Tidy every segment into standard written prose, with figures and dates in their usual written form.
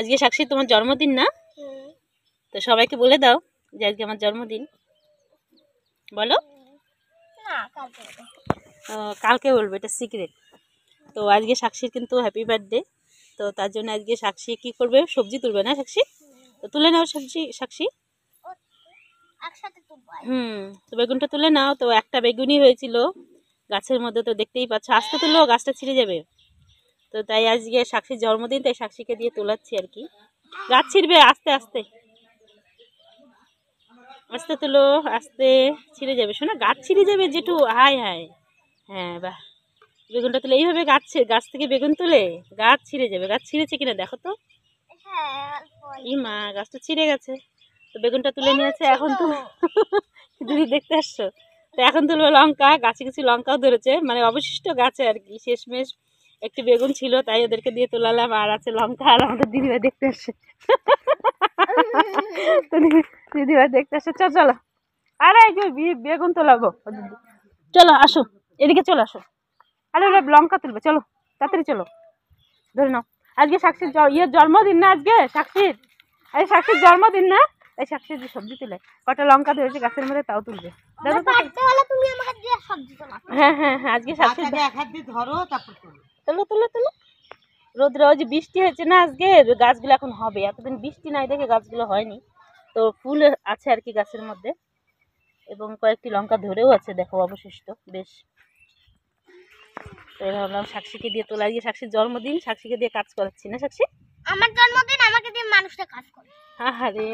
আজকে সাক্ষী তোমার জন্মদিন না? তো সবাইকে বলে দাও যে আজকে আমার জন্মদিন। বলো। কালকে বলবো, এটা সিক্রেট। তো আজকে সাক্ষীর কিন্তু হ্যাপি বার্থডে। তো তার জন্য আজকে সাক্ষী কি করবে, সবজি তুলবে না সাক্ষী? তো তুলে নাও সবজি সাক্ষী। তো বেগুনটা তুলে নাও। তো একটা বেগুনই হয়েছিল গাছের মধ্যে, তো দেখতেই পাচ্ছ। আস্তে তুলো, গাছটা ছিঁড়ে যাবে। তো তাই আজকে সাক্ষীর জন্মদিন, তাই সাক্ষীকে দিয়ে তোলাচ্ছি আর কি। গাছ ছিঁড়বে, আস্তে আস্তে আস্তে তুলো, আস্তে, ছিঁড়ে যাবে শোনা, গাছ ছিঁড়ে যাবে জেঠু। হাই হাই, হ্যাঁ বাহ। বেগুনটা তুলে এইভাবে গাছ থেকে বেগুন তুলে গাছ ছিঁড়ে যাবে। গাছ ছিঁড়েছে কিনা দেখো তো। ই মা, গাছটা ছিঁড়ে গেছে। তো বেগুনটা তুলে নিয়েছে, এখন তো দিদি দেখতে আসছো। তো এখন তুলবে লঙ্কা। গাছে কিছু লঙ্কাও ধরেছে, মানে অবশিষ্ট গাছে আর কি। শেষমেশ একটি বেগুন ছিল, তাই ওদেরকে দিয়ে তোলালাম। আর আছে লঙ্কা। আর আমাদের দিদিভাই দেখতে আসছে। তো দিদিভাই দেখতে আসছে। চলো আরে এই যে বেগুন তোলাবো, চলো আসো এদিকে, চলে আসো। আরে লঙ্কা তুলবে, চলো তাড়াতাড়ি চলো, ধরে নাও। আজকে সাক্ষীর জন্মদিন না আজকে সাক্ষীর? আরে সাক্ষীর জন্মদিন না, তাই সাক্ষীর যে সবজি তুলে। কটা লঙ্কা ধরেছে গাছের মধ্যে, তাও তুলবে। হ্যাঁ হ্যাঁ হ্যাঁ, আজকে সাক্ষীর। তোলো তোলো তোলো। রোদ্র, ওই যে বৃষ্টি হয়েছে না আজকে, গাছগুলো এখন হবে। এতদিন বৃষ্টি নাই দেখে গাছগুলো হয়নি। তো ফুল আছে আর কি গাছের মধ্যে, এবং কয়েকটি লঙ্কা ধরেও আছে দেখো অবশিষ্ট বেশ। তো ভাবলাম সাক্ষীকে দিয়ে তোলা। আজকে সাক্ষীর জন্মদিন, সাক্ষীকে দিয়ে কাজ করাচ্ছি না সাক্ষী? আমার জন্মদিন, আমাকে দিয়ে মানুষটা কাজ করে। আরে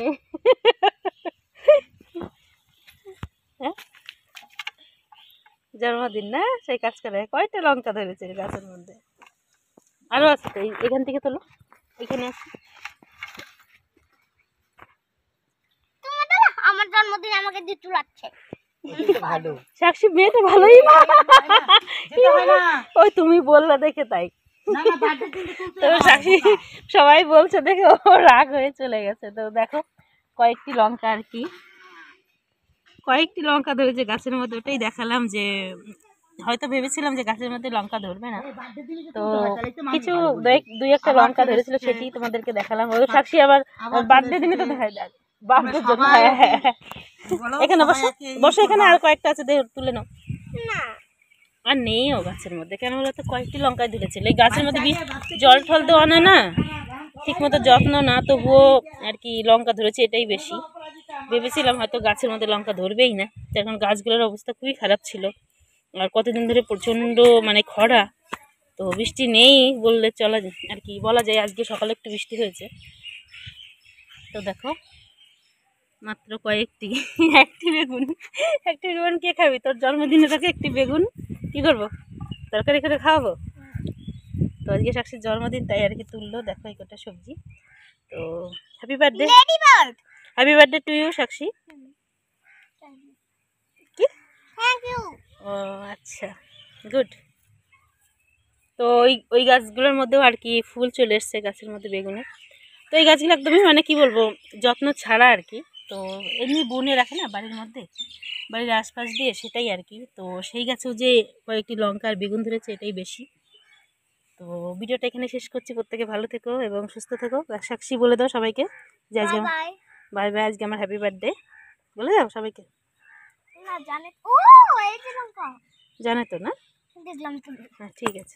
জন্মদিন না, সেই কাজ করে। কয়টা লঙ্কা ধরেছে গাছের মধ্যে? আরো আছে তো, এখান থেকে তোলো, এখানে আছে। আমার জন্মদিন আমাকে দিয়ে তুলাচ্ছে। সাক্ষী মেয়েটা ভালোই না, ওই তুমি বললে দেখে তাই। তো সাক্ষী সবাই বলছে দেখে ও রাগ হয়ে চলে গেছে। তো দেখো কয়েকটি লঙ্কা আর কি, কয়েকটি লঙ্কা ধরেছে গাছের মধ্যে। ওটাই দেখালাম যে হয়তো ভেবেছিলাম যে গাছের মধ্যে লঙ্কা ধরবে না, তো কিছু দুই একটা লঙ্কা ধরেছিল, সেটি তোমাদেরকে দেখালাম। ওই সাক্ষী আবার বার্থডে দিনে তো দেখায় দেখ, বার্থডে জন্য। এখানে বসো বসো, এখানে আর কয়েকটা আছে, তুলে নাও। আর নেই ও গাছের মধ্যে, কেন বলতো কয়েকটি লঙ্কায় ধরেছিল। এই গাছের মধ্যে জল টল দেওয়া না, ঠিক মতো যত্ন না, তবুও আর কি লঙ্কা ধরেছে, এটাই বেশি। ভেবেছিলাম হয়তো গাছের মধ্যে লঙ্কা ধরবেই না, এখন গাছগুলোর অবস্থা খুবই খারাপ ছিল। আর কতদিন ধরে প্রচণ্ড মানে খরা, তো বৃষ্টি নেই বললে চলা আর কি, বলা যায়। আজকে সকালে একটু বৃষ্টি হয়েছে। তো দেখো মাত্র কয়েকটি, একটি বেগুন কে খাবি? তোর জন্মদিনে তোকে একটি বেগুন কি করবো, তরকারি করে খাওয়াবো? তো আজকে সাক্ষীর জন্মদিন, তাই আর কি তুললো। দেখো এই কটা সবজি। তো happy birthday, happy birthday to you Sakshi. কি? Thank you. ও আচ্ছা, গুড। তো ওই গাছগুলোর মধ্যেও আর কি ফুল চলে এসছে গাছের মধ্যে বেগুনের। তো এই গাছগুলো একদমই মানে কি বলবো, যত্ন ছাড়া আর কি। তো এমনি বনে রাখে না বাড়ির মধ্যে, বাড়ির আশপাশ দিয়ে, সেটাই আর কি। তো সেই গাছেও যে কয়েকটি লঙ্কা আর বেগুন ধরেছে, এটাই বেশি। তো ভিডিওটা এখানে শেষ করছি। প্রত্যেকে ভালো থেকো এবং সুস্থ থেকো। সাক্ষী বলে দাও সবাইকে যে আজকে বাই বাই, আজকে আমার হ্যাপি বার্থডে বলে দাও সবাইকে। জানে তো না? হ্যাঁ ঠিক আছে।